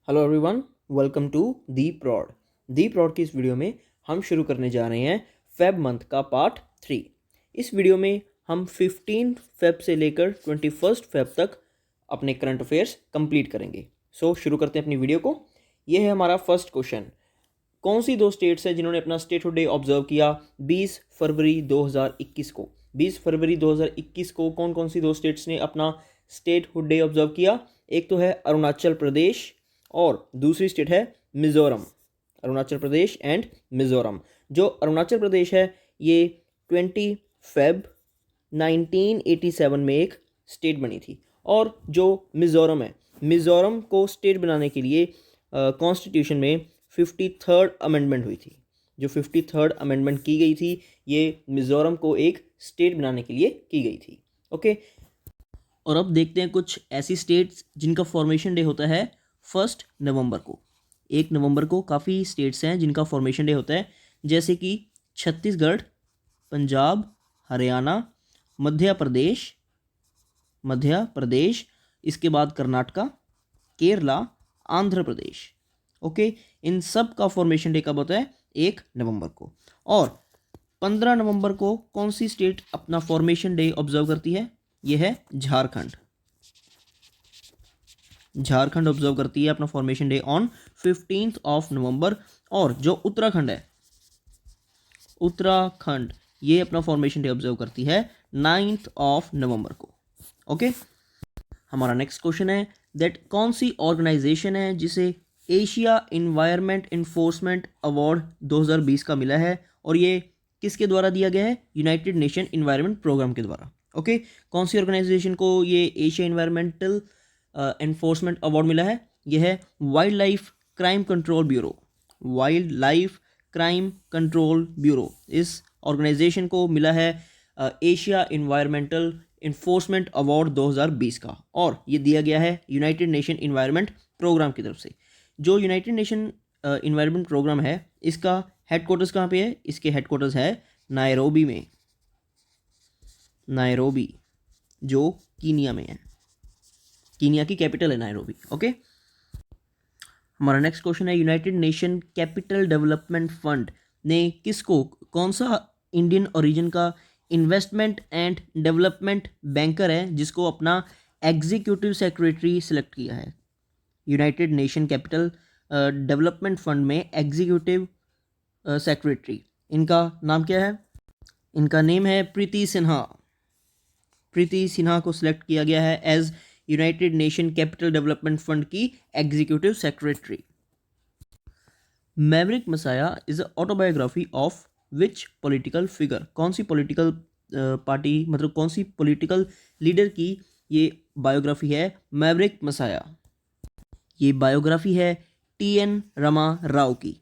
Hello everyone, welcome to the prod. The prod की इस video में हम शुरू करने जा रहे हैं फेब मंथ का पार्ट 3। इस वीडियो में हम 15 फेब से लेकर 21 फेब तक अपने करंट अफेयर्स कंप्लीट करेंगे। शुरू करते हैं अपनी वीडियो को। यह है हमारा फर्स्ट क्वेश्चन। कौन सी दो स्टेट्स हैं जिन्होंने अपना स्टेटहुड डे ऑब्जर्व किया 20 फरवरी 2021 को? 20 फरवरी 2021 को कौन कौन सी दो स्टेट्स ने अपना स्टेटहुड डे ऑब्जर्व किया? एक तो है अरुणाचल प्रदेश और दूसरी स्टेट है मिजोरम। अरुणाचल प्रदेश एंड मिजोरम। जो अरुणाचल प्रदेश है ये 20 फेब 1987 में एक स्टेट बनी थी, और जो मिजोरम है, मिजोरम को स्टेट बनाने के लिए कॉन्स्टिट्यूशन में 53rd अमेंडमेंट हुई थी। जो 53rd अमेंडमेंट की गई थी ये मिजोरम को एक स्टेट बनाने के लिए की गई थी। ओके, और अब देखते हैं कुछ ऐसी स्टेट्स जिनका फॉर्मेशन डे होता है 1 नवंबर को। 1 नवंबर को काफ़ी स्टेट्स हैं जिनका फॉर्मेशन डे होता है, जैसे कि छत्तीसगढ़, पंजाब, हरियाणा, मध्य प्रदेश, इसके बाद कर्नाटका, केरला, आंध्र प्रदेश। ओके, इन सब का फॉर्मेशन डे कब होता है? 1 नवंबर को। और 15 नवंबर को कौन सी स्टेट अपना फॉर्मेशन डे ऑब्जर्व करती है? यह है झारखंड। झारखंड ऑब्जर्व करती है अपना फॉर्मेशन डे ऑन 15 नवंबर। और जो उत्तराखंड है, उत्तराखंड ये अपना फॉर्मेशन डे ऑब्जर्व करती है 9 नवंबर को। ओके, हमारा नेक्स्ट क्वेश्चन है दैट कौन सी ऑर्गेनाइजेशन है जिसे एशिया इन्वायरमेंट इन्फोर्समेंट अवार्ड 2020 का मिला है, और ये किसके द्वारा दिया गया है? यूनाइटेड नेशन इन्वायरमेंट प्रोग्राम के द्वारा। ओके, कौन सी ऑर्गेनाइजेशन को ये एशिया इन्वायरमेंटल एनफोर्समेंट अवार्ड मिला है? यह है wild life crime control bureau. Wild life crime control bureau, इस ऑर्गेनाइजेशन को मिला है एशिया इन्वायरमेंटल इन्फोर्समेंट अवार्ड 2020 का, और ये दिया गया है यूनाइटेड नेशन इन्वायरमेंट प्रोग्राम की तरफ से। जो यूनाइटेड नेशन इन्वायरमेंट प्रोग्राम है, इसका हेडक्वार्टर्स कहाँ पे है? इसके हेडक्वार्टर्स है नायरोबी में। नायरोबी जो कीनिया में है, कीनिया की कैपिटल है नायरोबी। ओके, हमारा नेक्स्ट क्वेश्चन है United Nation capital development fund ने किसको, कौन सा इंडियन ओरिजिन का इन्वेस्टमेंट एंड डेवलपमेंट बैंकर है जिसको अपना एग्जीक्यूटिव सेक्रेटरी सेलेक्ट किया है? United Nation capital development fund में एग्जीक्यूटिव सेक्रेटरी, इनका नाम क्या है? इनका नेम है प्रीति सिन्हा। प्रीति सिन्हा को सिलेक्ट किया गया है as United Nation capital development fund की executive secretary. Maverick messiah is autobiography of which political figure? कौन सी पॉलिटिकल पार्टी, मतलब कौन सी पॉलिटिकल लीडर की ये बायोग्राफी है? मैवरिक मसाया, ये बायोग्राफी है टी.एन. रमा राव की।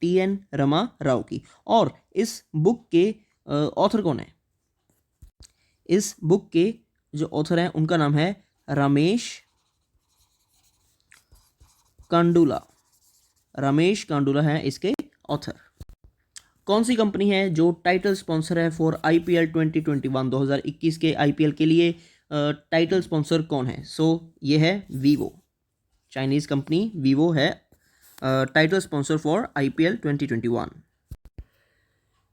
टी.एन. रमा राव की। और इस बुक के ऑथर कौन है? इस बुक के जो ऑथर हैं उनका नाम है रमेश कांडुला। रमेश कांडुला है इसके ऑथर। कौन सी कंपनी है जो टाइटल स्पॉन्सर है फॉर आईपीएल 2021? 2021 के आईपीएल के लिए टाइटल स्पॉन्सर कौन है? ये है वीवो। चाइनीज कंपनी वीवो है title sponsor for IPL 2021।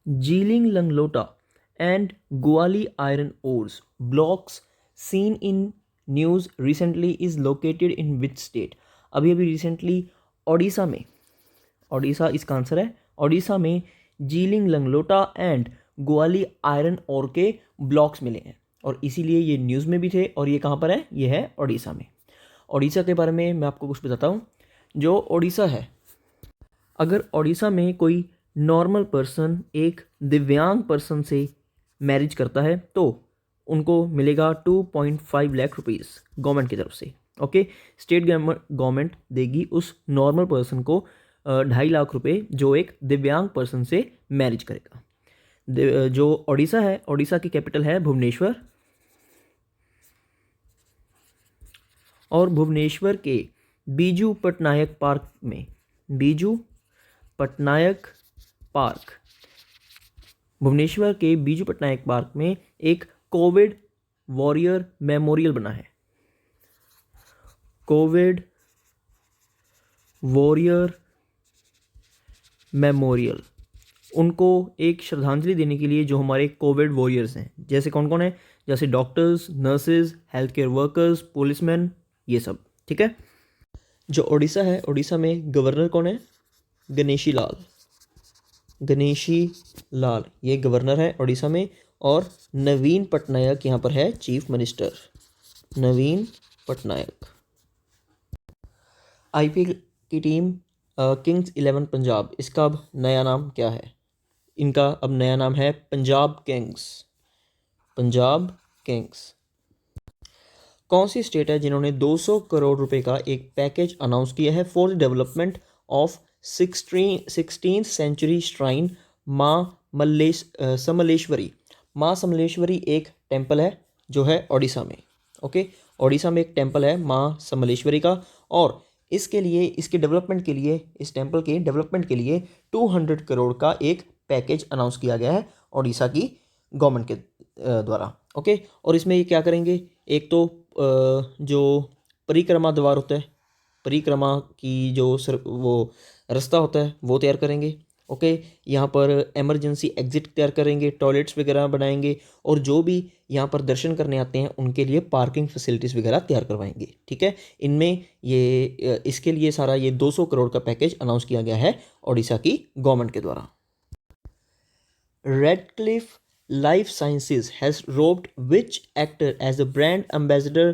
जीलिंग लंगलोटा and Guali iron ores blocks seen in news recently is located in which state? अभी रिसेंटली ओडिशा में, ओडिशा इसका आंसर है, ओडिशा में जीलिंग लंगलोटा एंड ग्वाली आयरन ओर के ब्लॉक्स मिले हैं, और इसीलिए ये न्यूज़ में भी थे। और ये कहाँ पर है? ये है ओडिशा में। ओडिशा के बारे में मैं आपको कुछ बताता हूँ। जो ओडिशा है, अगर ओडिशा में कोई नॉर्मल पर्सन एक दिव्यांग पर्सन से मैरिज करता है तो उनको मिलेगा 2.5 लाख रुपीज़ गवर्नमेंट की तरफ से। ओके, स्टेट गवर्नमेंट देगी उस नॉर्मल पर्सन को 2.5 लाख रुपए जो एक दिव्यांग पर्सन से मैरिज करेगा। जो ओडिशा है, ओडिशा की कैपिटल है भुवनेश्वर, और भुवनेश्वर के बीजू पटनायक पार्क में, बीजू पटनायक पार्क, भुवनेश्वर के बीजू पटनायक पार्क में एक कोविड वॉरियर मेमोरियल बना है। कोविड वॉरियर मेमोरियल, उनको एक श्रद्धांजलि देने के लिए जो हमारे कोविड वॉरियर्स हैं, जैसे कौन कौन है, जैसे doctors, nurses, health care workers, policeman, ये सब। ठीक है। जो उड़ीसा है, उड़ीसा में गवर्नर कौन है, गणेशी लाल, गणेशी लाल ये गवर्नर है उड़ीसा में। और नवीन पटनायक यहाँ पर है चीफ मिनिस्टर, नवीन पटनायक। आईपीएल की टीम किंग्स 11 पंजाब, इसका अब नया नाम क्या है, इनका अब नया नाम है पंजाब किंग्स, पंजाब किंग्स। कौन सी स्टेट है जिन्होंने 200 करोड़ रुपए का एक पैकेज अनाउंस किया है for the development of 16th century shrine माँ समलेश्वरी। माँ समलेश्वरी एक टेम्पल है जो है ओडिशा में। ओके, ओडिशा में एक टेम्पल है माँ समलेश्वरी का, और इसके लिए, इसके डेवलपमेंट के लिए, इस टेम्पल के डेवलपमेंट के लिए 200 करोड़ का एक पैकेज अनाउंस किया गया है ओडिशा की गवर्नमेंट के द्वारा। ओके, और इसमें ये क्या करेंगे, एक तो जो परिक्रमा द्वार होता है, परिक्रमा की जो वो रास्ता होता है वो तैयार करेंगे। ओके, यहाँ पर इमरजेंसी एग्जिट तैयार करेंगे, टॉयलेट्स वगैरह बनाएंगे, और जो भी यहाँ पर दर्शन करने आते हैं उनके लिए पार्किंग फैसिलिटीज़ वगैरह तैयार करवाएंगे। ठीक है, इनमें ये इसके लिए सारा ये 200 करोड़ का पैकेज अनाउंस किया गया है ओडिशा की गवर्नमेंट के द्वारा। Radcliffe Life Sciences has roped which actor as a brand ambassador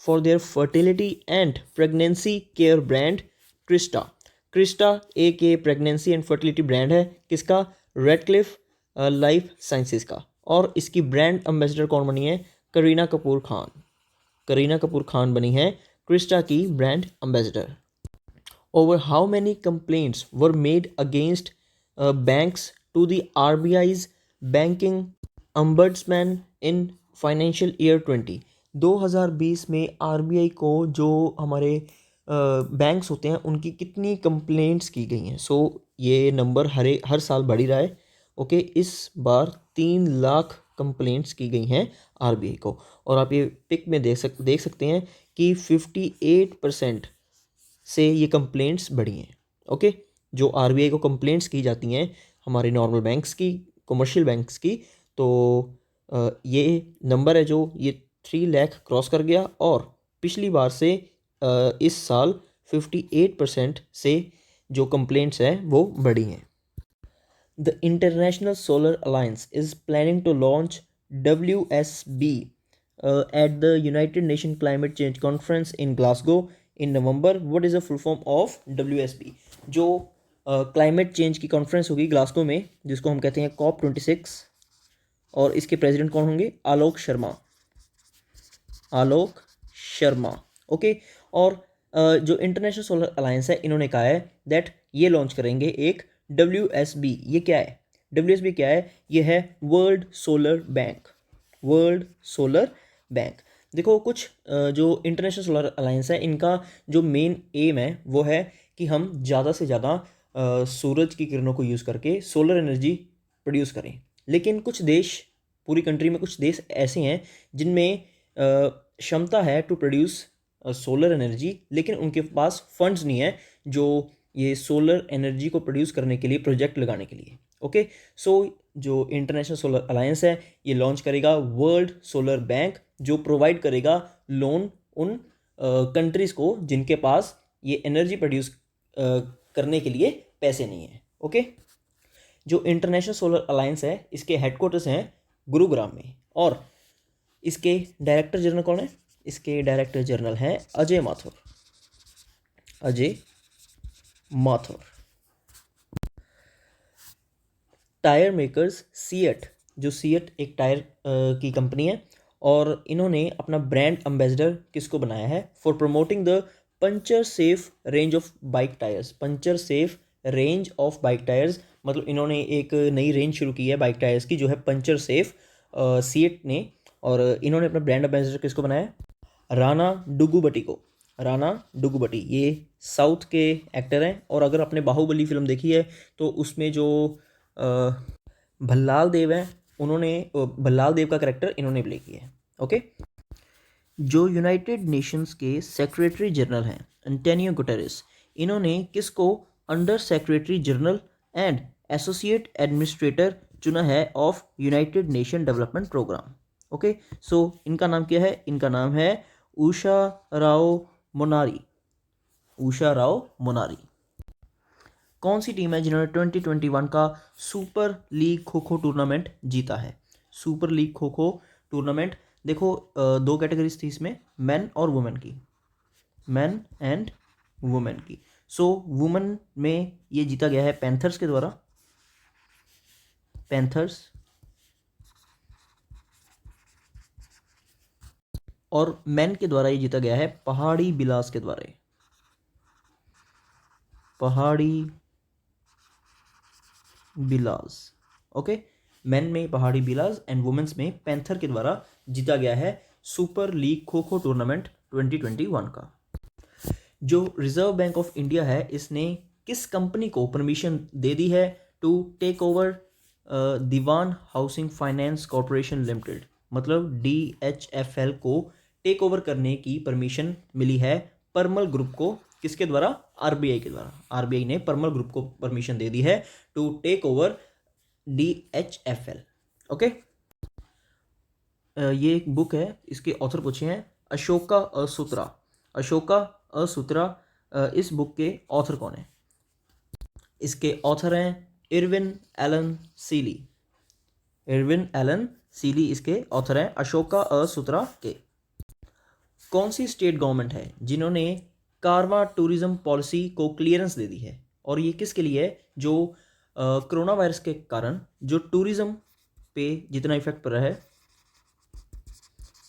for their fertility and pregnancy care brand Krista? Krista एक ये pregnancy and fertility brand है किसका, Radcliffe Life Sciences का, और इसकी brand ambassador कौन बनी है, करीना कपूर खान, करीना कपूर खान बनी है क्रिस्टा की brand ambassador। Over how many complaints were made against banks to the RBI's banking ombudsman in financial year 2020 में RBI को जो हमारे बैंक्स होते हैं उनकी कितनी कंप्लेंट्स की गई हैं। सो ये नंबर हर साल बढ़ ही रहा है। ओके, इस बार 3 लाख कंप्लेंट्स की गई हैं RBI को, और आप ये पिक में देख सकते हैं कि 58% से ये कंप्लेंट्स बढ़ी हैं। ओके, जो RBI को कंप्लेंट्स की जाती हैं हमारे नॉर्मल बैंक्स की, कमर्शियल बैंक्स की, तो ये नंबर है जो ये 3 लाख क्रॉस कर गया, और पिछली बार से इस साल 58% से जो कंप्लेंट्स हैं वो बढ़ी हैं। The International Solar Alliance is planning to launch WSB at the United Nations Climate Change Conference in Glasgow in November. What is the full form of WSB? जो क्लाइमेट चेंज की कॉन्फ्रेंस होगी Glasgow में, जिसको हम कहते हैं COP26, और इसके प्रेसिडेंट कौन होंगे, आलोक शर्मा, आलोक शर्मा। ओके, और जो इंटरनेशनल सोलर अलायंस है इन्होंने कहा है दैट ये लॉन्च करेंगे एक WSB। ये क्या है, WSB क्या है, ये है world solar bank, world solar bank. देखो कुछ जो इंटरनेशनल सोलर अलायंस है इनका जो मेन एम है वो है कि हम ज़्यादा से ज़्यादा सूरज की किरणों को यूज़ करके सोलर एनर्जी प्रोड्यूस करें। लेकिन कुछ देश, पूरी कंट्री में कुछ देश ऐसे हैं जिनमें क्षमता है टू प्रोड्यूस सोलर एनर्जी, लेकिन उनके पास फंड्स नहीं है जो ये सोलर एनर्जी को प्रोड्यूस करने के लिए प्रोजेक्ट लगाने के लिए। ओके, सो जो इंटरनेशनल सोलर अलायंस है ये लॉन्च करेगा वर्ल्ड सोलर बैंक, जो प्रोवाइड करेगा लोन उन कंट्रीज़ को जिनके पास ये एनर्जी प्रोड्यूस करने के लिए पैसे नहीं है। ओके, जो इंटरनेशनल सोलर अलायंस है इसके हेडक्वार्टर्स हैं गुरुग्राम में, और इसके डायरेक्टर जनरल कौन है, इसके डायरेक्टर जनरल हैं Ajay Mathur, Ajay Mathur. Tyre makers CEAT, जो सीएट एक टायर की कंपनी है, और इन्होंने अपना ब्रांड एम्बेसडर किसको बनाया है, for promoting the puncture safe range of bike tyres, puncture safe range of bike tyres, मतलब इन्होंने एक नई रेंज शुरू की है बाइक टायर्स की जो है पंचर सेफ, सीएट ने, और इन्होंने अपना ब्रांड एम्बेसडर किसको बनाया, राणा डुगुबटी को, राणा डुगुबटी। ये साउथ के एक्टर हैं, और अगर आपने बाहुबली फिल्म देखी है तो उसमें जो भल्लाल देव हैं, उन्होंने भल्लाल देव का कैरेक्टर इन्होंने प्ले किया है। ओके, जो यूनाइटेड नेशंस के सेक्रेटरी जनरल हैं एंटोनियो गुटेरेस, इन्होंने किसको under secretary general and associate administrator चुना है of United Nation development programme. Okay, so इनका नाम क्या है? इनका नाम है उषा राव मोनारी। उषा राव मोनारी। कौन सी टीम है जिन्होंने 2021 का super league kho kho tournament जीता है? Super league kho kho tournament, देखो दो कैटेगरीज थी इसमें, मैन और वुमेन की, मैन एंड वुमेन की। सो वुमेन में ये जीता गया है पैंथर्स के द्वारा, पैंथर्स, और मैन के द्वारा ये जीता गया है पहाड़ी बिलास के द्वारा, पहाड़ी बिलास। ओके, मैन में पहाड़ी बिलास एंड वुमेन्स में पैंथर के द्वारा जीता गया है super league kho kho tournament 2021 का। जो रिजर्व बैंक ऑफ इंडिया है, इसने किस कंपनी को परमिशन दे दी है to take over Dewan Housing Finance Corporation Limited, मतलब DHFL को टेक ओवर करने की परमिशन मिली है परमल ग्रुप को, किसके द्वारा? RBI के द्वारा। RBI ने परमल ग्रुप को परमिशन दे दी है to take over DHFL। Okay, ये एक बुक है, इसके ऑथर पूछे हैं अशोका असूत्रा। अशोका असूत्रा, इस बुक के ऑथर कौन है? इसके ऑथर हैं इरविन एलन सीली। इरविन एलन सीली इसके ऑथर हैं अशोका असूत्रा के। कौन सी स्टेट गवर्नमेंट है जिन्होंने कारवा टूरिज्म पॉलिसी को क्लियरेंस दे दी है? और ये किसके लिए है? जो कोरोना वायरस के कारण जो टूरिज्म पे जितना इफेक्ट पड़ा है,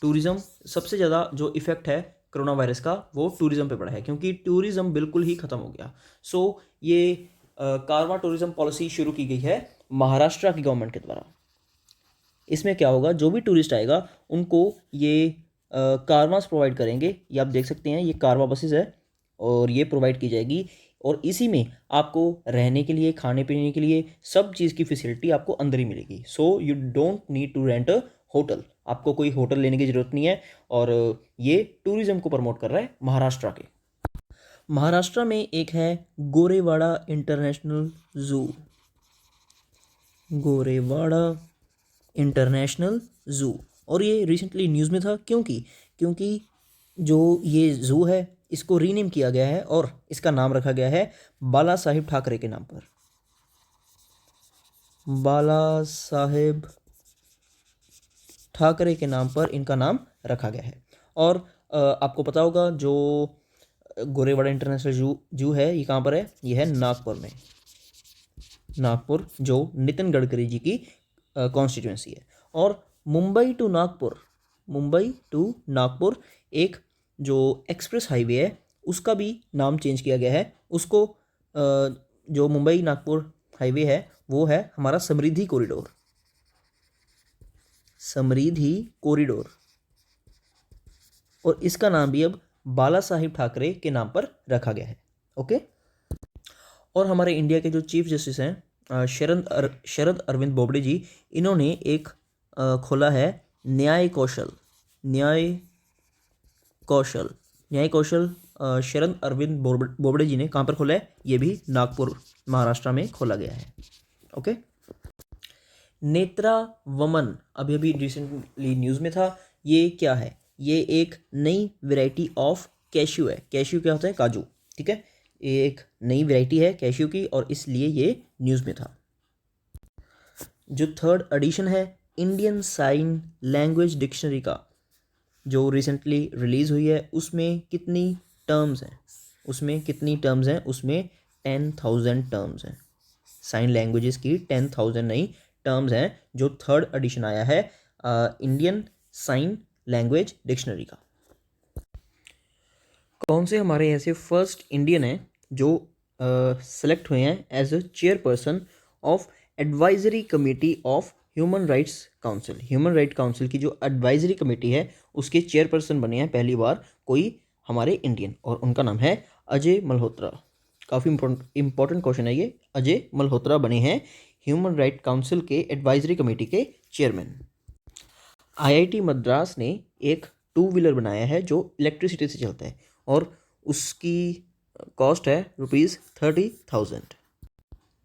टूरिज्म सबसे ज़्यादा जो इफेक्ट है कोरोना वायरस का वो टूरिज्म पे पड़ा है, क्योंकि टूरिज्म बिल्कुल ही ख़त्म हो गया। सो ये कारवा टूरिज्म पॉलिसी शुरू की गई है महाराष्ट्र की गवर्नमेंट के द्वारा। इसमें क्या होगा, जो भी टूरिस्ट आएगा उनको ये कारवांस प्रोवाइड करेंगे। ये आप देख सकते हैं, ये कारवा बसेस है और ये प्रोवाइड की जाएगी, और इसी में आपको रहने के लिए, खाने पीने के लिए सब चीज़ की फैसिलिटी आपको अंदर ही मिलेगी। So you don't need to rent a hotel, आपको कोई होटल लेने की ज़रूरत नहीं है। और ये टूरिज्म को प्रमोट कर रहा है महाराष्ट्र के। महाराष्ट्र में एक है Gorewada international zoo, Gorewada international zoo, और ये रिसेंटली न्यूज़ में था। क्योंकि जो ये ज़ू है इसको रीनेम किया गया है और इसका नाम रखा गया है बाला साहिब ठाकरे के नाम पर। बाला साहेब ठाकरे के नाम पर इनका नाम रखा गया है। और आपको पता होगा जो गोरेवाड़ा इंटरनेशनल जू है ये कहाँ पर है? ये है नागपुर में, नागपुर, जो नितिन गडकरी जी की कॉन्स्टिट्यूंसी है। और मुंबई टू नागपुर एक जो एक्सप्रेस हाईवे है उसका भी नाम चेंज किया गया है। उसको जो मुंबई नागपुर हाईवे है वो है हमारा समृद्धि कॉरिडोर, समृद्धि कॉरिडोर, और इसका नाम भी अब बाला साहिब ठाकरे के नाम पर रखा गया है। ओके, और हमारे इंडिया के जो चीफ जस्टिस हैं शरद अरविंद बोबडे जी, इन्होंने एक खोला है न्याय कौशल शरद अरविंद बोबडे जी ने कहाँ पर खोला है? ये भी नागपुर महाराष्ट्र में खोला गया है। ओके, नेत्रा वमन अभी रिसेंटली न्यूज़ में था। ये क्या है? ये एक नई वैरायटी ऑफ कैश्यू है। कैश्यू क्या होता है? काजू, ठीक है। ये एक नई वैरायटी है कैश्यू की और इसलिए ये न्यूज़ में था। जो थर्ड एडिशन है इंडियन साइन लैंग्वेज डिक्शनरी का, जो रिसेंटली रिलीज़ हुई है, उसमें कितनी टर्म्स हैं? उसमें 10,000 टर्म्स हैं। साइन लैंग्वेजेस की 10,000 नई टर्म्स हैं जो थर्ड एडिशन आया है इंडियन साइन लैंग्वेज डिक्शनरी का। कौन से हमारे ऐसे फर्स्ट इंडियन हैं जो सेलेक्ट हुए हैं as a chairperson of advisory committee of Human Rights Council? Human Right Council की जो एडवाइजरी कमेटी है उसके चेयरपर्सन बने हैं पहली बार कोई हमारे इंडियन, और उनका नाम है अजय मल्होत्रा। काफ़ी इंपॉर्टेंट क्वेश्चन है ये। अजय मल्होत्रा बने हैं ह्यूमन राइट काउंसिल के एडवाइजरी कमेटी के चेयरमैन। IIT मद्रास ने एक 2 व्हीलर बनाया है जो इलेक्ट्रिसिटी से चलता है, और उसकी कॉस्ट है ₹30,000।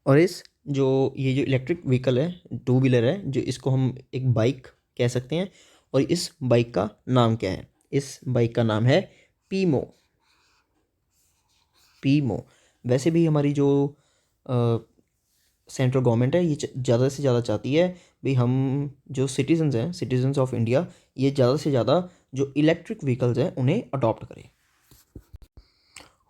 और ये जो इलेक्ट्रिक व्हीकल है, टू व्हीलर है, जो इसको हम एक बाइक कह सकते हैं। और इस बाइक का नाम क्या है? इस बाइक का नाम है पीमो। पीमो। वैसे भी हमारी जो सेंट्रल गवर्नमेंट है, ये ज़्यादा से ज़्यादा चाहती है भाई हम जो सिटीजन्स हैं, सिटीजन्स ऑफ इंडिया, ये ज़्यादा से ज़्यादा जो इलेक्ट्रिक व्हीकल्स हैं उन्हें अडॉप्ट करें।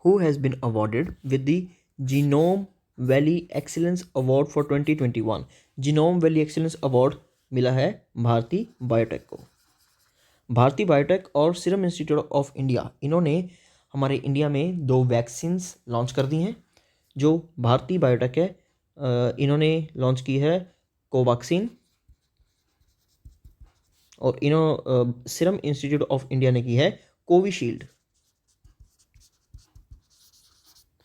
Who has been awarded with the Genome Valley Excellence Award for 2021? Genome Valley Excellence Award मिला है भारती बायोटेक को। भारती बायोटेक और सीरम इंस्टीट्यूट ऑफ इंडिया, इन्होंने हमारे इंडिया में 2 वैक्सीन्स लॉन्च कर दी हैं। जो भारती बायोटेक है, इन्होंने लॉन्च की है कोवैक्सीन, और सीरम इंस्टीट्यूट ऑफ इंडिया ने की है कोविशील्ड।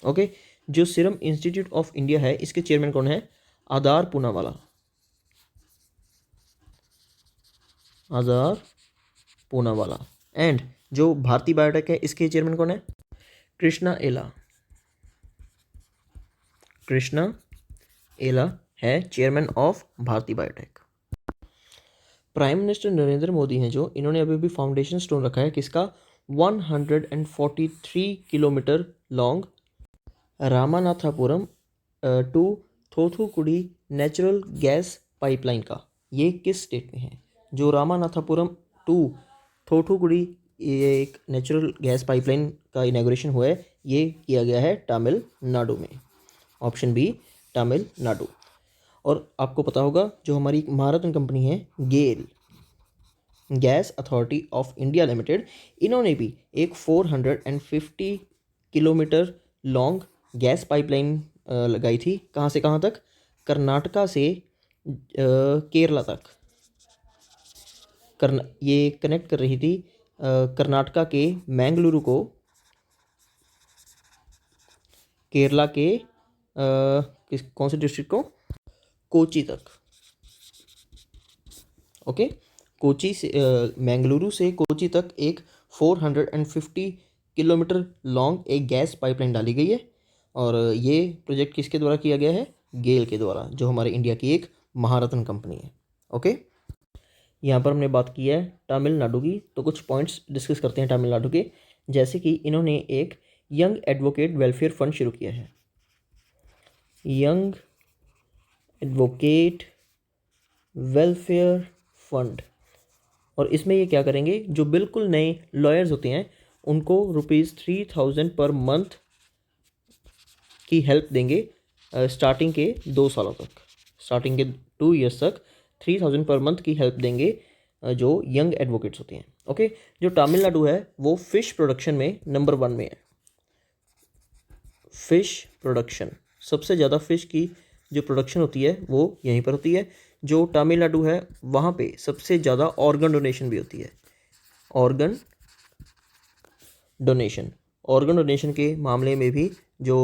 ओके। जो सीरम इंस्टीट्यूट ऑफ इंडिया है, इसके चेयरमैन कौन है? आधार पूनावाला। आधार पूनावाला। एंड जो भारती बायोटेक है, इसके चेयरमैन कौन है? कृष्णा एला। कृष्णा एला है chairman of Bharat Biotech. Prime minister Narendra Modi हैं जो, इन्होंने अभी भी फाउंडेशन स्टोन रखा है किसका? 143 kilometre long Ramanathapuram to Thoothukudi natural gas pipeline का। ये किस स्टेट में है? जो रामानाथापुरम टू थोथुकुडी ये एक नेचुरल गैस पाइपलाइन का इनॉग्रेशन हुआ है, ये किया गया है तमिलनाडु में। Option B, Tamil Nadu. और आपको पता होगा जो हमारी महारत्न कंपनी है GAIL, gas authority of India limited, इन्होंने भी एक 450 किलोमीटर लॉन्ग गैस पाइपलाइन लगाई थी। कहाँ से कहाँ तक? कर्नाटका से केरला तक। ये कनेक्ट कर रही थी कर्नाटका के मैंगलुरु को केरला के कौन से डिस्ट्रिक्ट को? कोची तक। ओके। कोची से मैंगलुरु से कोची तक एक 450 किलोमीटर लॉन्ग एक गैस पाइपलाइन डाली गई है। और ये प्रोजेक्ट किसके द्वारा किया गया है? गेल के द्वारा, जो हमारे इंडिया की एक महारत्न कंपनी है। ओके। यहाँ पर हमने बात की है तमिलनाडु की, तो कुछ पॉइंट्स डिस्कस करते हैं तमिलनाडु के। जैसे कि इन्होंने एक यंग एडवोकेट वेलफेयर फंड शुरू किया है। Young advocate welfare fund. और इसमें ये क्या करेंगे? जो बिल्कुल नए लॉयर्स होते हैं उनको ₹3000 पर मंथ की हेल्प देंगे स्टार्टिंग के 2 सालों तक। स्टार्टिंग के 2 ईयर्स तक 3000 पर मंथ की हेल्प देंगे जो यंग एडवोकेट्स होते हैं। ओके। जो तमिलनाडु है वो फिश प्रोडक्शन में नंबर 1 में है। फिश प्रोडक्शन, सबसे ज़्यादा फिश की जो प्रोडक्शन होती है वो यहीं पर होती है। जो तमिलनाडु है वहाँ पे सबसे ज़्यादा ऑर्गन डोनेशन भी होती है। ऑर्गन डोनेशन के मामले में भी जो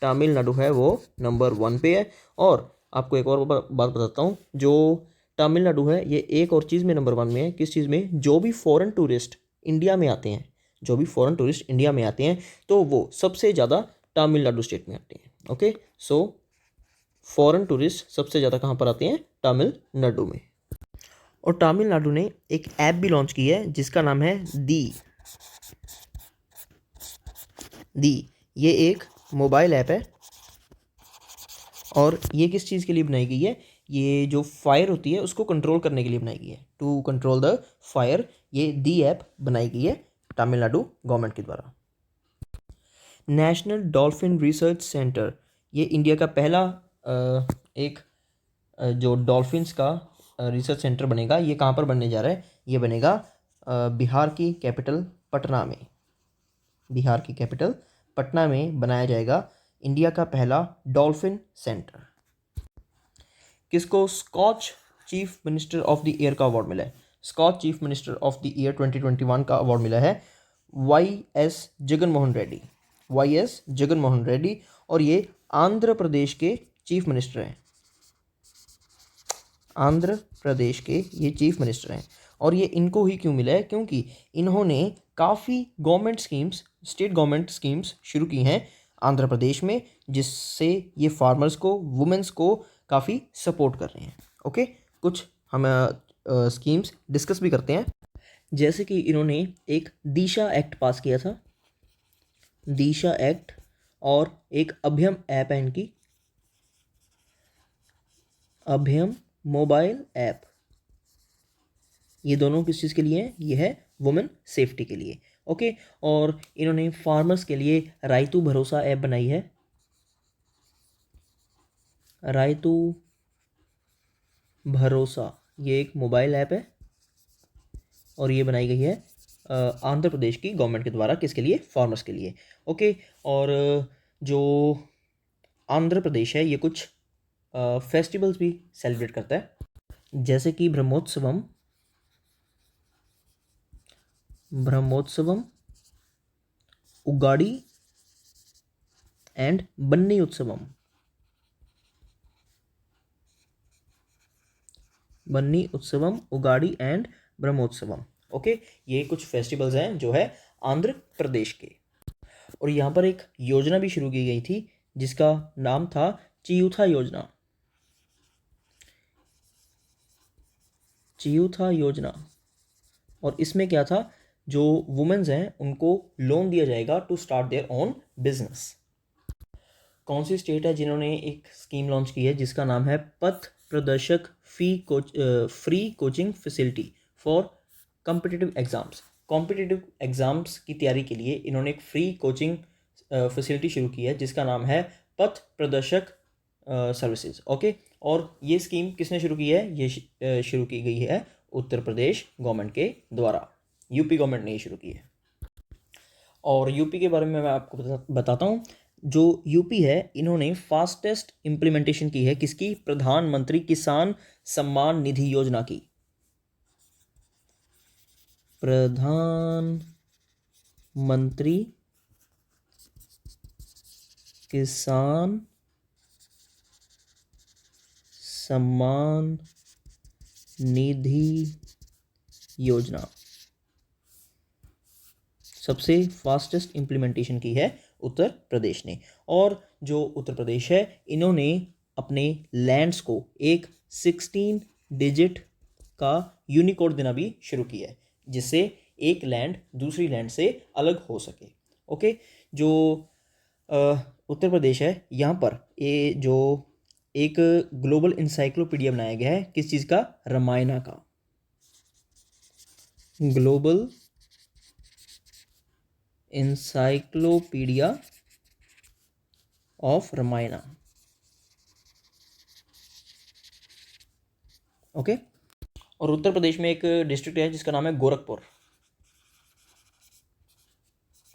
तमिलनाडु है वो नंबर 1 पे है। और आपको एक और बात बताता हूँ, जो तमिलनाडु है ये एक और चीज़ में नंबर 1 में है। किस चीज़ में? जो भी फॉरेन टूरिस्ट इंडिया में आते हैं, तो वो सबसे ज़्यादा तमिलनाडु स्टेट में आते हैं। ओके। सो फॉरेन टूरिस्ट सबसे ज़्यादा कहाँ पर आते हैं? तमिलनाडु में। और तमिलनाडु ने एक ऐप भी लॉन्च की है जिसका नाम है दी। ये एक मोबाइल ऐप है। और ये किस चीज़ के लिए बनाई गई है? ये जो फायर होती है उसको कंट्रोल करने के लिए बनाई गई है, टू कंट्रोल द फायर। ये दी ऐप बनाई गई है तमिलनाडु गवर्नमेंट के द्वारा। नेशनल डॉल्फिन रिसर्च सेंटर, ये इंडिया का पहला एक जो डॉल्फिन्स का रिसर्च सेंटर बनेगा। ये कहाँ पर बनने जा रहा है? ये बनेगा बिहार की कैपिटल पटना में। बिहार की कैपिटल पटना में बनाया जाएगा इंडिया का पहला डॉल्फिन सेंटर। किसको Skoch chief minister of the year का अवार्ड मिला है? Skoch chief minister of the year 2021 का अवार्ड मिला है वाई.एस. जगनमोहन रेड्डी। और ये आंध्र प्रदेश के चीफ मिनिस्टर हैं। आंध्र प्रदेश के ये चीफ मिनिस्टर हैं। और ये इनको ही क्यों मिला है? क्योंकि इन्होंने काफ़ी government schemes state government schemes शुरू की हैं आंध्र प्रदेश में, जिससे ये फार्मर्स को, वुमेन्स को काफ़ी सपोर्ट कर रहे हैं। ओके, कुछ हम स्कीम्स डिस्कस भी करते हैं। जैसे कि इन्होंने एक दिशा एक्ट पास किया था, दिशा एक्ट, और एक अभ्यम ऐप है इनकी, अभ्यम मोबाइल ऐप। ये दोनों किस चीज़ के लिए हैं? ये है वुमेन सेफ्टी के लिए। ओके, और इन्होंने फार्मर्स के लिए रायतू भरोसा ऐप बनाई है, रायतू भरोसा। ये एक मोबाइल ऐप है और ये बनाई गई है आंध्र प्रदेश की गवर्नमेंट के द्वारा। किसके लिए? फार्मर्स के लिए। ओके, और जो आंध्र प्रदेश है ये कुछ फेस्टिवल्स भी सेलिब्रेट करता है, जैसे कि Brahmotsavam, Ugadi and Banni Utsavam, Ugadi and Brahmotsavam. Okay, ये कुछ फेस्टिवल्स हैं जो है आंध्र प्रदेश के। और यहाँ पर एक योजना भी शुरू की गई थी जिसका नाम था चियूथा योजना, चियूथा योजना। और इसमें क्या था, जो वुमेन्स हैं उनको लोन दिया जाएगा to start their own business. कौन सी स्टेट है जिन्होंने एक स्कीम लॉन्च की है जिसका नाम है पथ प्रदर्शक free coaching facility for competitive exams. Competitive exams की तैयारी के लिए इन्होंने एक फ्री कोचिंग फैसिलिटी शुरू की है जिसका नाम है पथ प्रदर्शक सर्विसेज। ओके, और ये स्कीम किसने शुरू की है? ये शुरू की गई है उत्तर प्रदेश गवर्नमेंट के द्वारा, यूपी गवर्नमेंट ने शुरू की है। और यूपी के बारे में मैं आपको बताता हूँ। जो यूपी है इन्होंने फास्टेस्ट इम्प्लीमेंटेशन की है किसकी? प्रधानमंत्री किसान सम्मान निधि योजना की। प्रधानमंत्री किसान सम्मान निधि योजना सबसे फास्टेस्ट इम्प्लीमेंटेशन की है उत्तर प्रदेश ने। और जो उत्तर प्रदेश है इन्होंने अपने लैंड्स को एक 16 डिजिट का यूनिकोड देना भी शुरू किया है, जिससे एक लैंड दूसरी लैंड से अलग हो सके। ओके, जो उत्तर प्रदेश है यहाँ पर ये जो एक ग्लोबल इंसाइक्लोपीडिया बनाया गया है, किस चीज़ का? रामायणा का, global encyclopedia of Ramayana. Okay, और उत्तर प्रदेश में एक डिस्ट्रिक्ट है जिसका नाम है गोरखपुर।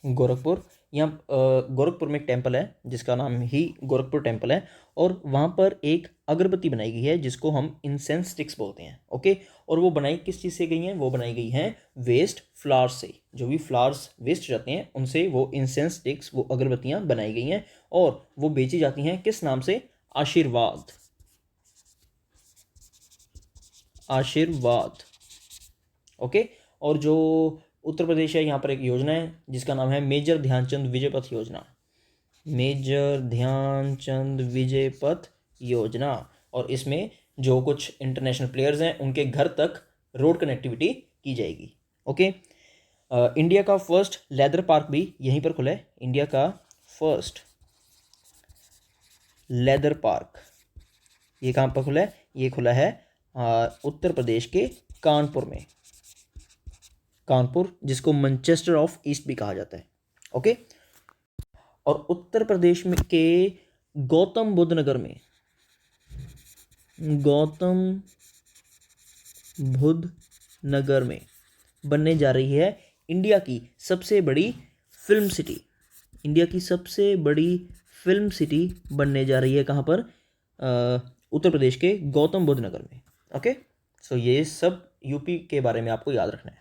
गोरखपुर, यहाँ गोरखपुर में एक टेम्पल है जिसका नाम ही गोरखपुर टेम्पल है, और वहाँ पर एक अगरबत्ती बनाई गई है जिसको हम इंसेंस स्टिक्स बोलते हैं। ओके, और वो बनाई किस चीज़ से गई हैं? वो बनाई गई हैं वेस्ट फ्लावर्स से। जो भी फ्लावर्स वेस्ट जाते हैं उनसे वो इंसेंस स्टिक्स, वो अगरबत्तियाँ बनाई गई हैं, और वो बेची जाती हैं किस नाम से? आशीर्वाद, आशीर्वाद। ओके, और जो उत्तर प्रदेश है यहाँ पर एक योजना है जिसका नाम है मेजर ध्यानचंद विजय पथ योजना, मेजर ध्यानचंद विजय पथ योजना। और इसमें जो कुछ इंटरनेशनल प्लेयर्स हैं उनके घर तक रोड कनेक्टिविटी की जाएगी। ओके, इंडिया का फर्स्ट लेदर पार्क भी यहीं पर खुला है। इंडिया का फर्स्ट लेदर पार्क ये कहाँ पर खुला है? ये खुला है उत्तर प्रदेश के कानपुर में, कानपुर जिसको मैनचेस्टर ऑफ ईस्ट भी कहा जाता है। ओके, और उत्तर प्रदेश में के गौतम बुद्ध नगर में, गौतम बुद्ध नगर में बनने जा रही है इंडिया की सबसे बड़ी फिल्म सिटी। इंडिया की सबसे बड़ी फिल्म सिटी बनने जा रही है कहाँ पर? उत्तर प्रदेश के गौतम बुद्ध नगर में। ओके, सो ये सब यूपी के बारे में आपको याद रखना है।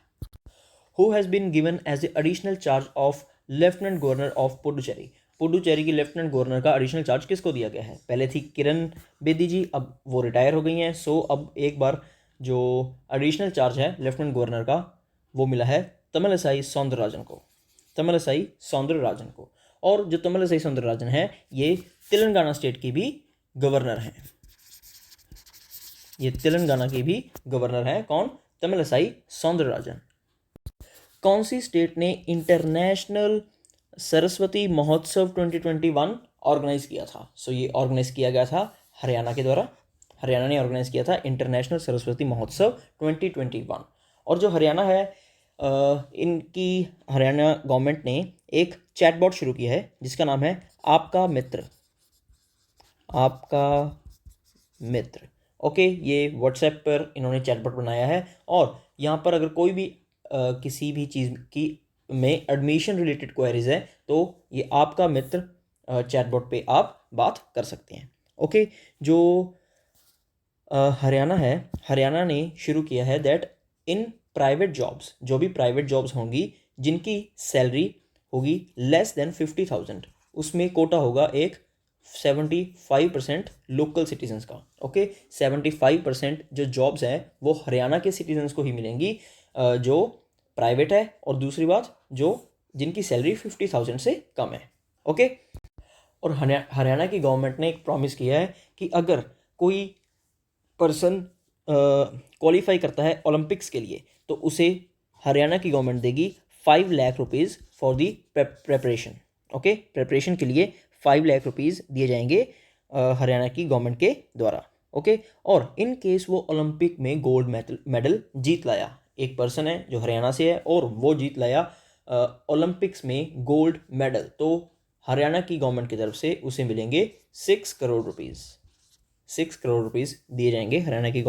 Who has been given as the additional charge of lieutenant governor of Puducherry? Puducherry की लेफ्टिनेंट गवर्नर का एडिशनल चार्ज किसको दिया गया है? पहले थी किरण बेदी जी, अब वो रिटायर हो गई हैं। सो अब एक बार जो एडिशनल चार्ज है लेफ्टिनेंट गवर्नर का वो मिला है तमिलिसाई सौंदरराजन को। तमिलिसाई सौंदरराजन को। और जो तमिलिसाई सौंदरराजन है ये तेलंगाना स्टेट की भी गवर्नर हैं। ये तेलंगाना की भी गवर्नर है कौन? तमिलिसाई सौंदरराजन। कौन सी स्टेट ने इंटरनेशनल सरस्वती महोत्सव 2021 ऑर्गेनाइज किया था? सो ये ऑर्गेनाइज किया गया था हरियाणा के द्वारा। हरियाणा ने ऑर्गेनाइज किया था इंटरनेशनल सरस्वती महोत्सव 2021। और जो हरियाणा है इनकी हरियाणा गवर्नमेंट ने एक चैटबॉट शुरू किया है जिसका नाम है आपका मित्र। आपका मित्र, ओके। ये व्हाट्सएप पर इन्होंने चैटबॉट बनाया है और यहाँ पर अगर कोई भी किसी भी चीज़ की में एडमिशन रिलेटेड क्वेरीज है तो ये आपका मित्र चैटबॉट पे आप बात कर सकते हैं, ओके। जो हरियाणा है, हरियाणा ने शुरू किया है दैट इन प्राइवेट जॉब्स, जो भी प्राइवेट जॉब्स होंगी जिनकी सैलरी होगी लेस देन 50,000, उसमें कोटा होगा एक 75% लोकल सिटीजन्स का, ओके। 75% जो जॉब्स हैं वो हरियाणा के सिटीजन्स को ही मिलेंगी जो प्राइवेट है, और दूसरी बात जो जिनकी सैलरी 50,000 से कम है, ओके। और हरियाणा की गवर्नमेंट ने एक प्रॉमिस किया है कि अगर कोई पर्सन क्वालिफाई करता है ओलंपिक्स के लिए तो उसे हरियाणा की गवर्नमेंट देगी 5 lakh rupees for the preparation, okay. Preparation के लिए 5 लाख रुपीज़ दिए जाएंगे हरियाणा की गवर्नमेंट के द्वारा, ओके। और इन केस वो ओलंपिक में गोल्ड मेडल जीत लाया, एक पर्सन है जो हरियाणा से है और वो जीत लाया ओलंपिक्स में गोल्ड मेडल, तो हरियाणा की गवर्नमेंट की तरफ से उसे मिलेंगे 6 करोड़ रुपीज़। 6 करोड़ रुपीज़ दिए जाएंगे हरियाणा की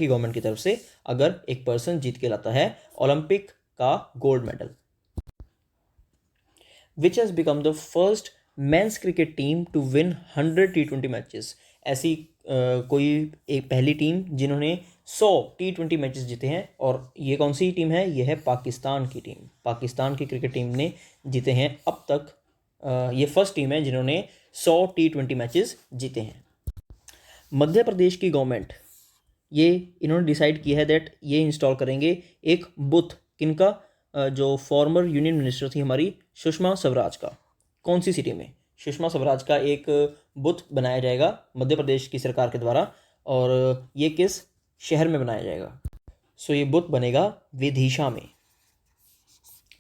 गवर्नमेंट की तरफ से अगर एक पर्सन जीत के लाता है ओलंपिक का gold medal. Which has become the first men's cricket team to win 100 T20 matches? ऐसी कोई एक पहली टीम जिन्होंने 100 T20 मैचेस जीते हैं, और ये कौन सी टीम है? ये है पाकिस्तान की टीम। पाकिस्तान की क्रिकेट टीम ने जीते हैं अब तक, ये फर्स्ट टीम है जिन्होंने 100 T20 मैचेस जीते हैं। मध्य प्रदेश की गवर्नमेंट ये इन्होंने डिसाइड किया है दैट ये इंस्टॉल करेंगे एक बुथ, किनका? जो फॉर्मर यूनियन मिनिस्टर थी हमारी सुषमा स्वराज का। कौन सी सिटी में? सुषमा स्वराज का एक बुथ बनाया जाएगा मध्य प्रदेश की सरकार के द्वारा, और ये किस शहर में बनाया जाएगा? सो ये बुथ बनेगा विदिशा में,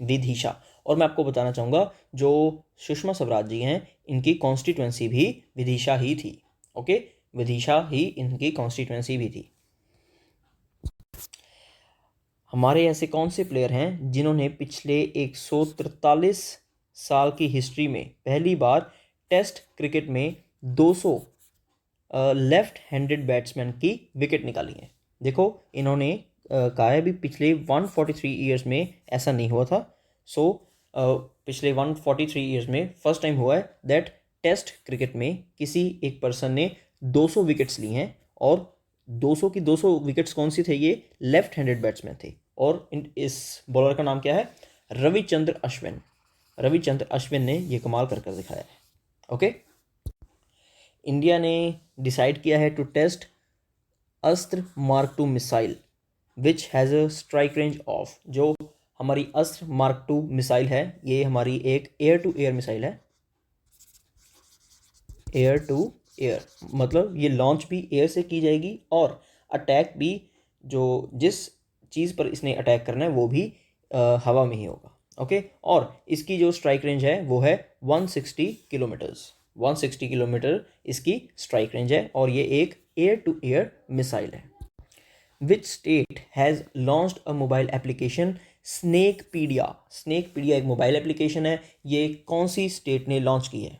विदिशा। और मैं आपको बताना चाहूँगा जो सुषमा स्वराज जी हैं इनकी कॉन्स्टिट्यूएंसी भी विदिशा ही थी, ओके। विदिशा ही इनकी कॉन्स्टिट्यूएंसी भी थी। हमारे ऐसे कौन से प्लेयर हैं जिन्होंने पिछले 143 साल की हिस्ट्री में पहली बार टेस्ट क्रिकेट में 200 लेफ्ट हैंडेड बैट्समैन की विकेट निकाली है? देखो इन्होंने कहा है भी पिछले 143 ईयर्स में ऐसा नहीं हुआ था। सो पिछले 143 ईयर्स में फर्स्ट टाइम हुआ है दैट टेस्ट क्रिकेट में किसी एक पर्सन ने 200 विकेट्स ली हैं, और 200 की 200 विकेट्स कौन सी थे? ये लेफ्ट हैंडेड बैट्समैन थे। और इस बॉलर का नाम क्या है? रविचंद्र अश्विन। रविचंद्र अश्विन ने ये कमाल कर दिखाया है, ओके। इंडिया ने डिसाइड किया है टू टेस्ट अस्त्र mark 2 missile which has a strike range of. जो हमारी अस्त्र मार्क 2 मिसाइल है ये हमारी एक एयर टू एयर मिसाइल है। एयर टू एयर मतलब ये लॉन्च भी एयर से की जाएगी और अटैक भी जो जिस चीज़ पर इसने अटैक करना है वो भी हवा में ही होगा, ओके। और इसकी जो स्ट्राइक रेंज है वो है 160 किलोमीटर्स। 160 किलोमीटर इसकी स्ट्राइक रेंज है और ये एक एयर टू एयर मिसाइल है। Which state has launched a mobile application snakepedia? Snakepedia एक मोबाइल एप्लीकेशन है, ये कौन सी स्टेट ने लॉन्च की है?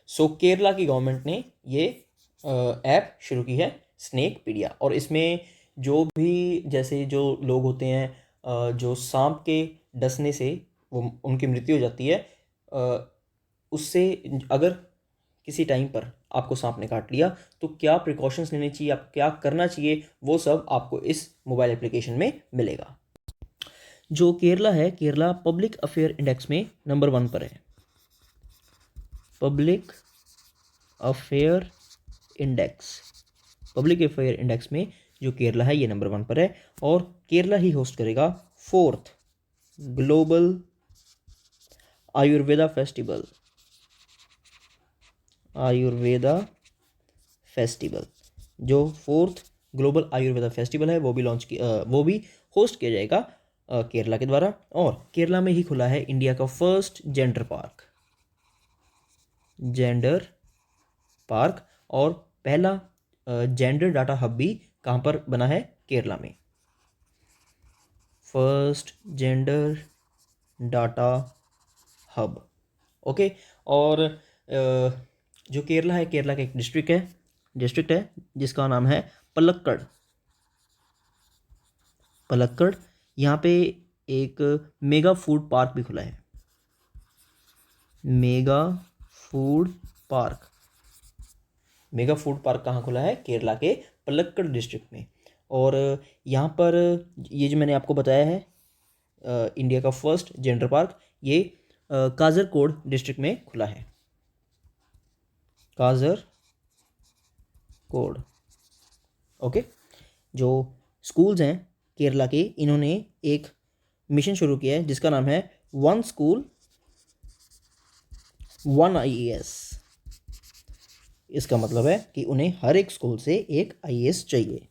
सो केरला की गवर्नमेंट ने ये ऐप शुरू की है स्नेकपीडिया, और इसमें जो भी जैसे जो लोग होते हैं जो सांप के डसने से वो उनकी मृत्यु हो जाती है, उससे अगर किसी टाइम पर आपको सांप ने काट लिया तो क्या प्रिकॉशंस लेने चाहिए, आप क्या करना चाहिए, वो सब आपको इस मोबाइल एप्लीकेशन में मिलेगा। जो केरला है, केरला पब्लिक अफेयर इंडेक्स में नंबर 1 पर है। पब्लिक अफेयर इंडेक्स में जो केरला है ये नंबर 1 पर है, और केरला ही होस्ट करेगा 4th global Ayurveda festival, Ayurveda festival, जो 4th ग्लोबल आयुर्वेदा फेस्टिवल है वो भी वो भी होस्ट किया जाएगा केरला के द्वारा। और केरला में ही खुला है इंडिया का first gender park, gender park. और पहला जेंडर डाटा हब भी कहाँ पर बना है? केरला में। First gender data hub. Okay. और जो केरला है, केरला का एक डिस्ट्रिक्ट है जिसका नाम है पलक्कड़। पलक्कड़, यहाँ पे एक मेगा फूड पार्क भी खुला है। Mega food park, mega food park कहाँ खुला है? केरला के पलक्कड़ डिस्ट्रिक्ट में। और यहाँ पर ये जो मैंने आपको बताया है इंडिया का फर्स्ट जेंडर पार्क, ये काजरकोड डिस्ट्रिक्ट में खुला है। काजरकोड। ओके। जो स्कूल्स हैं केरला के, इन्होंने एक मिशन शुरू किया है जिसका नाम है वन स्कूल वन आईएएस। इसका मतलब है कि उन्हें हर एक स्कूल से एक आईएएस चाहिए।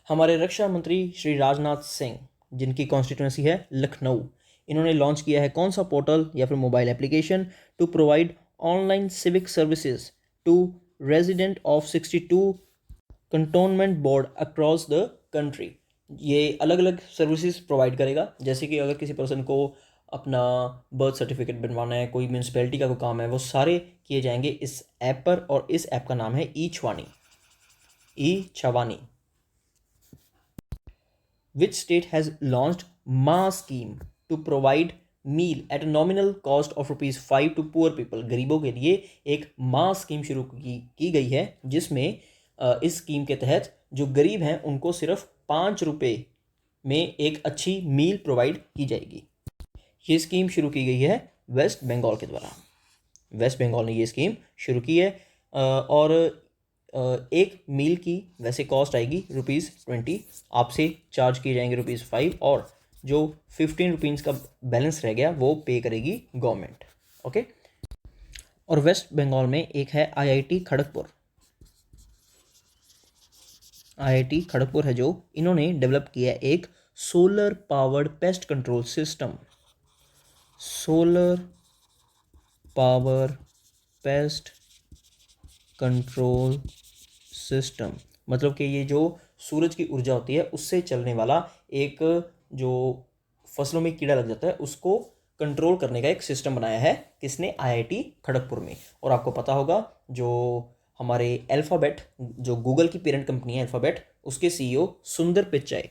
हमारे रक्षा मंत्री श्री राजनाथ सिंह, जिनकी कॉन्स्टिट्यूंसी है लखनऊ, इन्होंने लॉन्च किया है कौन सा पोर्टल या फिर mobile application to provide online civic services to resident of 62 cantonment board across the country. ये अलग अलग सर्विसेज प्रोवाइड करेगा, जैसे कि अगर किसी पर्सन को अपना बर्थ सर्टिफिकेट बनवाना है, कोई म्यूनसिपैलिटी का कोई काम है, वो सारे किए जाएंगे इस ऐप पर। और इस ऐप का नाम है ई छवानी, ई Chhawani. Which state has launched Ma scheme to provide meal at a nominal cost of ₹5 to poor people? गरीबों के लिए एक माँ स्कीम शुरू की गई है, जिसमें इस स्कीम के तहत जो गरीब हैं उनको सिर्फ ₹5 में एक अच्छी मील प्रोवाइड की जाएगी। ये स्कीम शुरू की गई है वेस्ट बंगाल के द्वारा। वेस्ट बंगाल ने ये स्कीम शुरू की है। और एक मील की वैसे कॉस्ट आएगी ₹20, आपसे चार्ज किए जाएंगे ₹5, और जो ₹15 का बैलेंस रह गया वो पे करेगी गवर्नमेंट। ओके। और वेस्ट बंगाल में एक है आईआईटी खड़गपुर। आईआईटी खड़गपुर है जो इन्होंने डेवलप किया एक solar powered pest control system. Solar power pest control system, मतलब कि ये जो सूरज की ऊर्जा होती है उससे चलने वाला एक, जो फसलों में कीड़ा लग जाता है उसको कंट्रोल करने का एक सिस्टम बनाया है। किसने? आईआईटी खड़गपुर में। और आपको पता होगा जो हमारे अल्फ़ाबेट, जो गूगल की पेरेंट कंपनी है अल्फ़ाबेट, उसके सीईओ सुंदर पिचाई,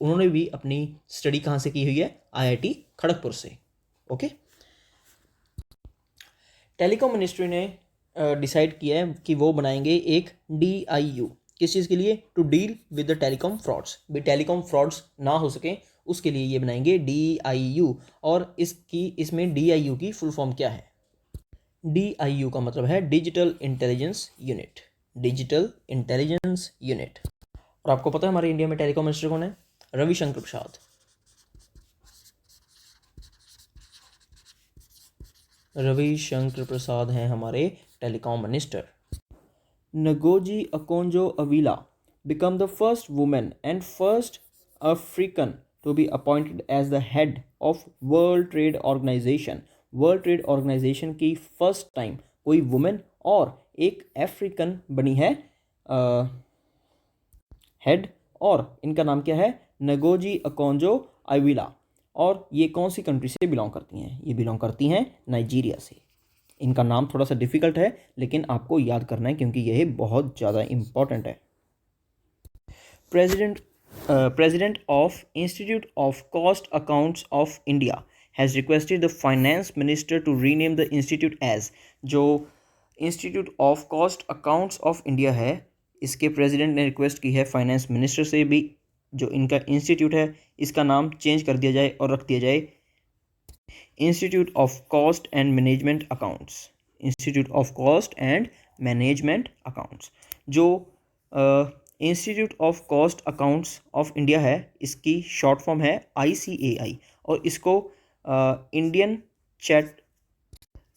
उन्होंने भी अपनी स्टडी कहाँ से की हुई है? आईआईटी खड़गपुर से। ओके। टेलीकॉम मिनिस्ट्री ने डिसाइड किया है कि वो बनाएंगे एक DIU। किस चीज़ के लिए? To deal with the telecom frauds. भी टेलीकॉम फ्रॉड्स ना हो सके उसके लिए ये बनाएंगे DIU। और इसमें DIU की फुल फॉर्म क्या है? DIU का मतलब है digital intelligence unit. Digital intelligence unit. और आपको पता है हमारे इंडिया में टेलीकॉम मिनिस्टर कौन है? रविशंकर प्रसाद। रविशंकर प्रसाद हैं हमारे telecom minister. Ngozi Okonjo-Iweala become the first woman and first African to be appointed as the head of World Trade Organization। World Trade Organization की फर्स्ट टाइम कोई वुमेन और एक अफ्रीकन बनी है हेड। और इनका नाम क्या है? Ngozi Okonjo Iweala. और ये कौन सी कंट्री से बिलोंग करती हैं? ये बिलोंग करती हैं नाइजीरिया से। इनका नाम थोड़ा सा डिफ़िकल्ट है लेकिन आपको याद करना है क्योंकि यह बहुत ज़्यादा इम्पॉर्टेंट है। President of Institute of Cost Accounts of India has requested the finance minister to rename the institute as। जो institute of cost accounts of India है, इसके प्रेसिडेंट ने रिक्वेस्ट की है फाइनेंस मिनिस्टर से भी, जो इनका इंस्टीट्यूट है इसका नाम चेंज कर दिया जाए और रख दिया जाए institute of cost and management accounts. Institute of cost and management accounts. जो institute of cost accounts of India है, इसकी शॉर्ट फॉर्म है ICAI, और इसको इंडियन चैट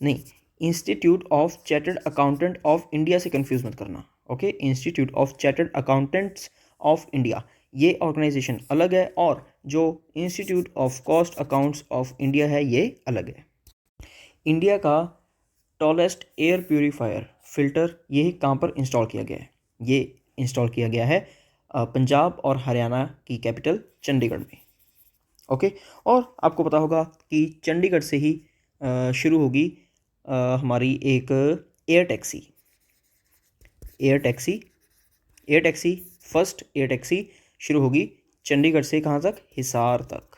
नहीं, institute of chartered accountant of India से कंफ्यूज मत करना। Okay, institute of chartered accountants of India ये ऑर्गेनाइजेशन अलग है, और जो institute of cost accounts of India है ये अलग है। इंडिया का टॉलेस्ट एयर प्यूरीफायर फिल्टर ये कहाँ पर इंस्टॉल किया गया है? ये इंस्टॉल किया गया है पंजाब और हरियाणा की कैपिटल चंडीगढ़ में। ओके, और आपको पता होगा कि चंडीगढ़ से ही शुरू होगी हमारी एक air taxi. First air taxi शुरू होगी चंडीगढ़ से कहाँ तक? हिसार तक।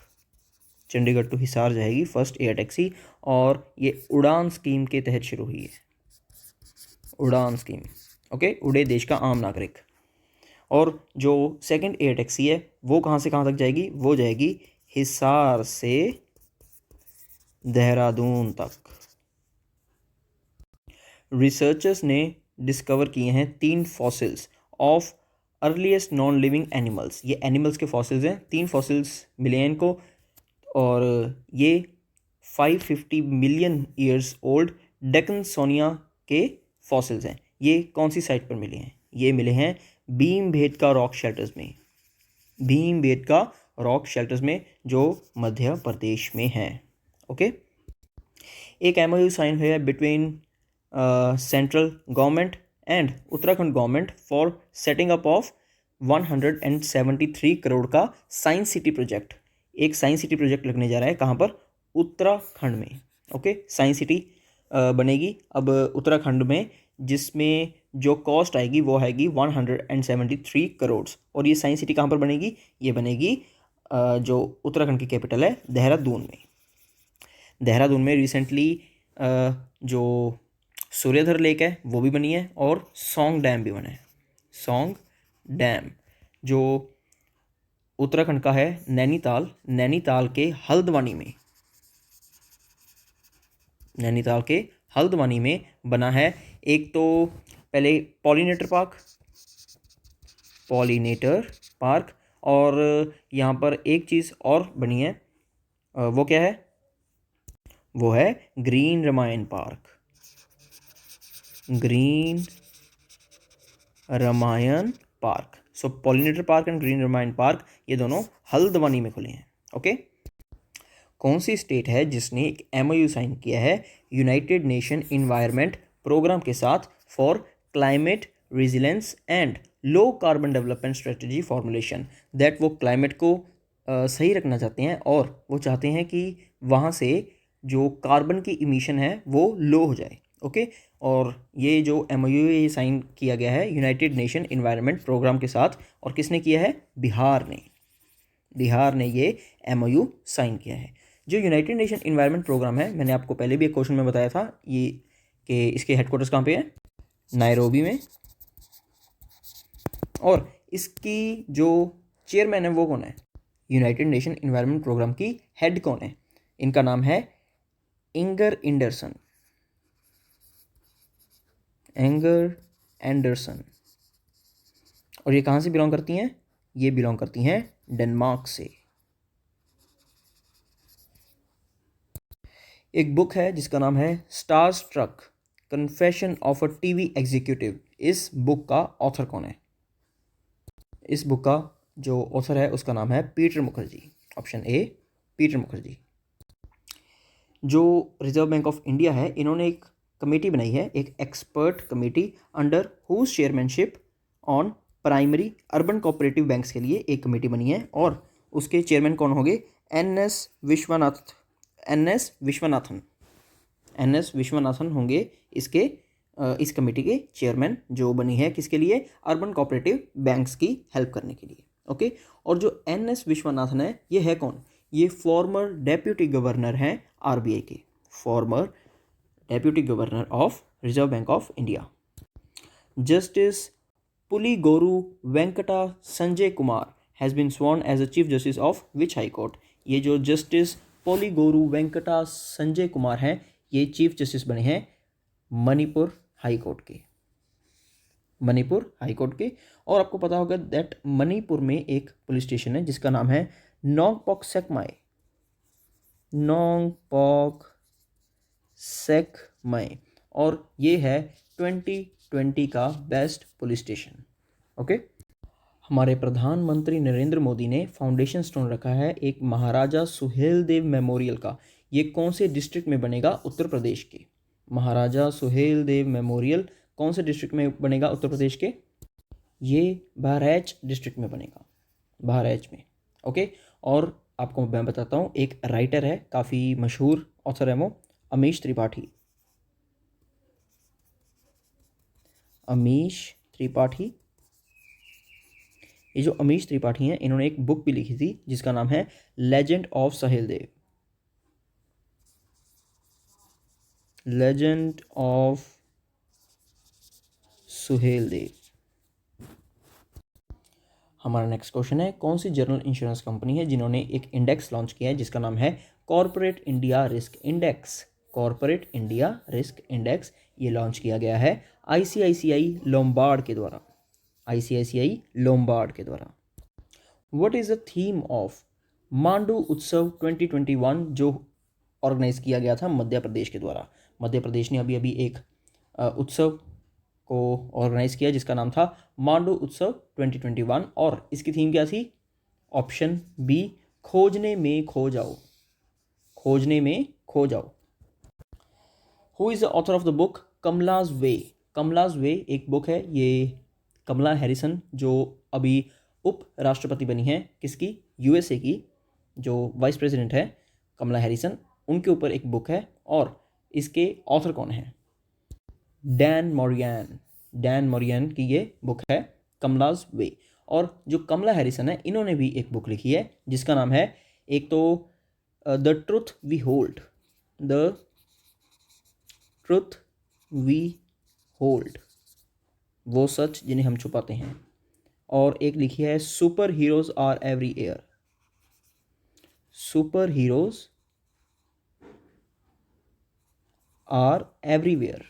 चंडीगढ़ टू हिसार जाएगी फर्स्ट एयर टैक्सी, और ये उड़ान स्कीम के तहत शुरू हुई है। उड़ान स्कीम, ओके, उड़े देश का आम नागरिक। और जो सेकंड एयर टैक्सी है वो कहाँ से कहाँ तक जाएगी? वो जाएगी हिसार से देहरादून तक। रिसर्चर्स ने डिस्कवर किए हैं 3 fossils of earliest non living animals. ये एनिमल्स के फॉसिल्स हैं, 3 फॉसिल्स मिले हैं इनको, और ये 550 मिलियन ईयर्स ओल्ड डेकनसोनिया के फॉसिल्स हैं। ये कौन सी साइट पर मिले हैं? ये मिले हैं भीमबेटका रॉक शेल्टर्स में। भीमबेटका रॉक शेल्टर्स में जो मध्य प्रदेश में हैं। ओके, एक MOU साइन हुआ है between central government and Uttarakhand government for setting up of 173 crore का साइंस सिटी प्रोजेक्ट। एक साइंस सिटी प्रोजेक्ट लगने जा रहा है, कहाँ पर? उत्तराखंड में। ओके, साइंस सिटी बनेगी अब उत्तराखंड में, जिसमें जो कॉस्ट आएगी वो आएगी 173 करोड़। और ये साइंस सिटी कहाँ पर बनेगी? ये बनेगी जो उत्तराखंड की कैपिटल है देहरादून में। देहरादून में रिसेंटली जो सूर्यधर लेक है वो भी बनी है, और सौंग डैम भी बना है। सौंग डैम जो उत्तराखंड का है, नैनीताल के हल्द्वानी में बना है। एक तो पहले पॉलिनेटर पार्क, और यहाँ पर एक चीज़ और बनी है, वो क्या है? वो है green Ramayan park. So pollinator park and green Ramayan park ये दोनों हल्द्वानी में खुले हैं। ओके, कौन सी स्टेट है जिसने एक MOU साइन किया है यूनाइटेड नेशन इन्वायरमेंट प्रोग्राम के साथ for climate resilience and low carbon development strategy formulation? That वो क्लाइमेट को सही रखना चाहते हैं, और वो चाहते हैं कि वहाँ से जो कार्बन की इमिशन है वो लो हो जाए। ओके, और ये जो MOU ये साइन किया गया है यूनाइटेड नेशन इन्वायरमेंट प्रोग्राम के साथ, और किसने किया है? बिहार ने ये MOU साइन किया है। जो यूनाइटेड नेशन इन्वायरमेंट प्रोग्राम है, मैंने आपको पहले भी एक क्वेश्चन में बताया था ये कि इसके हेडक्वार्टर्स कहाँ पे है? नायरोबी में। और इसकी जो चेयरमैन है वो कौन है? यूनाइटेड नेशन इन्वायरमेंट प्रोग्राम की हेड कौन है? इनका नाम है इंगर एंडरसन। और ये कहाँ से बिलोंग करती हैं? ये बिलोंग करती हैं डेनमार्क से। एक बुक है जिसका नाम है star struck confession of a TV executive. इस बुक का ऑथर कौन है? इस बुक का जो ऑथर है उसका नाम है Peter Mukherjee. Option A, Peter Mukherjee. जो रिजर्व बैंक ऑफ इंडिया है, इन्होंने एक कमेटी बनाई है, एक expert committee under whose chairmanship on primary urban cooperative banks के लिए एक कमेटी बनी है, और उसके चेयरमैन कौन होंगे? एन एस विश्वनाथन होंगे इस कमेटी के चेयरमैन, जो बनी है किसके लिए? अर्बन कोऑपरेटिव बैंक्स की हेल्प करने के लिए। ओके, और जो NS विश्वनाथन है ये है कौन? ये फॉर्मर डेप्यूटी गवर्नर हैं RBI के, former deputy governor of reserve bank of India. Justice Puligoru Venkata Sanjay Kumar has been sworn as a chief justice of which high court? ये जो जस्टिस पुलिगोरु वेंकटा संजय कुमार हैं ये चीफ जस्टिस बने हैं मणिपुर हाई कोर्ट के। मणिपुर हाई कोर्ट के। और आपको पता होगा दैट मणिपुर में एक पुलिस स्टेशन है जिसका नाम है नोंगपोक सेकमाई, नोंगपोक सेकमाई, और ये है 2020 का बेस्ट पुलिस स्टेशन। ओके। हमारे प्रधानमंत्री नरेंद्र मोदी ने फाउंडेशन स्टोन रखा है एक महाराजा सुहेलदेव मेमोरियल का। ये कौन से डिस्ट्रिक्ट में बनेगा? उत्तर प्रदेश के। महाराजा सुहेलदेव मेमोरियल कौन से डिस्ट्रिक्ट में बनेगा? उत्तर प्रदेश के। ये बहराइच डिस्ट्रिक्ट में बनेगा, बहराइच में। ओके। और आपको मैं बताता हूँ, एक राइटर है, काफ़ी मशहूर ऑथर है वो, अमीश त्रिपाठी। अमीश त्रिपाठी, ये जो अमीश त्रिपाठी हैं इन्होंने एक बुक भी लिखी थी जिसका नाम है legend of Suheldev, legend of Suheldev. हमारा नेक्स्ट क्वेश्चन है, कौन सी जनरल इंश्योरेंस कंपनी है जिन्होंने एक इंडेक्स लॉन्च किया है जिसका नाम है corporate India risk index? Corporate India risk index ये लॉन्च किया गया है आईसीआईसीआई लोम्बार्ड के द्वारा, आईसीआईसीआई लोम्बार्ड के द्वारा। What is the theme of Mandu उत्सव 2021 जो ऑर्गेनाइज किया गया था मध्य प्रदेश के द्वारा? मध्य प्रदेश ने अभी अभी एक उत्सव को ऑर्गेनाइज किया जिसका नाम था मांडू उत्सव 2021, और इसकी थीम क्या थी? ऑप्शन बी, खोजने में खो जाओ, खोजने में खो जाओ। Who is the author of the book Kamala's way? Kamala's way एक बुक है, ये कमला हैरिसन जो अभी उप राष्ट्रपति बनी है, किसकी? यूएसए की, जो वाइस प्रेसिडेंट है कमला हैरिसन, उनके ऊपर एक बुक है। और इसके ऑथर कौन है? डैन मोरियन, डैन मोरियन की ये बुक है कमलाज वे। और जो कमला हैरिसन है इन्होंने भी एक बुक लिखी है जिसका नाम है, एक तो the truth we hold, the truth we hold, वो सच जिन्हें हम छुपाते हैं, और एक लिखी है super heroes are every air, super heroes are everywhere.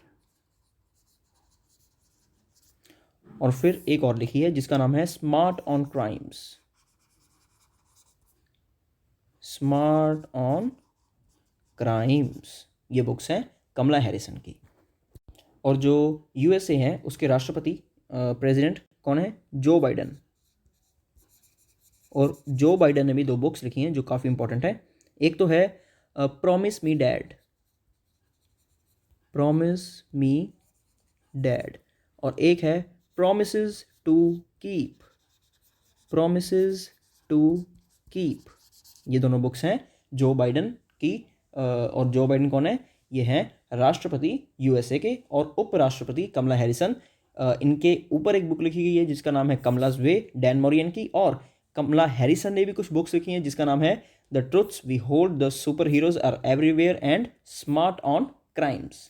और फिर एक और लिखी है जिसका नाम है smart on crimes, smart on crimes. ये बुक्स हैं कमला हैरिसन की। और जो यूएसए है उसके राष्ट्रपति प्रेसिडेंट कौन है? जो बाइडन। और जो बाइडन ने भी दो बुक्स लिखी हैं जो काफ़ी इंपॉर्टेंट है। एक तो है promise me dad, promise me dad, और एक है promises to keep, promises to keep. ये दोनों बुक्स हैं जो बाइडन की। और जो बाइडन कौन है? ये हैं राष्ट्रपति यूएसए के, और उपराष्ट्रपति कमला हैरिसन। इनके ऊपर एक बुक लिखी गई है जिसका नाम है कमलाज वे, डैन मोरियन की। और कमला हैरिसन ने भी कुछ बुक्स लिखी हैं जिसका नाम है the truths we hold, the super heroes are everywhere and smart on crimes.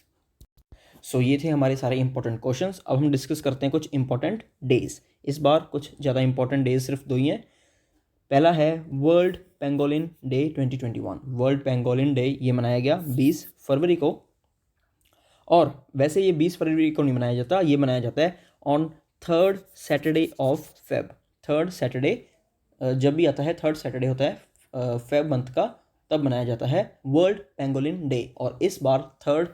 So ये थे हमारे सारे इंपॉर्टेंट क्वेश्चंस। अब हम डिस्कस करते हैं कुछ इंपॉर्टेंट डेज। इस बार कुछ ज़्यादा इंपॉर्टेंट डेज सिर्फ दो ही हैं। पहला है world pangolin day 2021। World pangolin day ये मनाया गया 20 फरवरी को। और वैसे ये 20 फरवरी को नहीं मनाया जाता, ये मनाया जाता है on 3rd Saturday of Feb. 3rd Saturday जब भी आता है, 3rd सैटरडे होता है फेब मंथ का, तब मनाया जाता है वर्ल्ड पेंगोलिन डे। और इस बार 3rd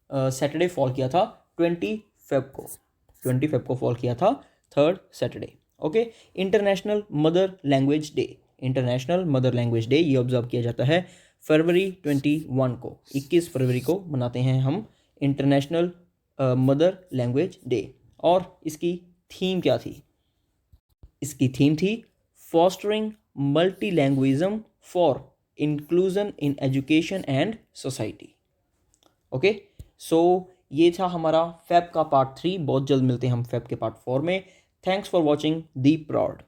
सैटरडे फॉल किया था 20 फेब को, 20 फेब को फॉल किया था 3rd Saturday. Okay. International mother language day, international mother language day ये ऑब्जर्व किया जाता है फरवरी 21 को, 21 फरवरी को मनाते हैं हम इंटरनेशनल मदर लैंग्वेज डे। और इसकी थीम क्या थी? इसकी थीम थी fostering multilingualism for inclusion in education and society. Okay. So ये था हमारा फैब का पार्ट 3। बहुत जल्द मिलते हैं हम फैब के पार्ट 4 में। Thanks for watching the prod.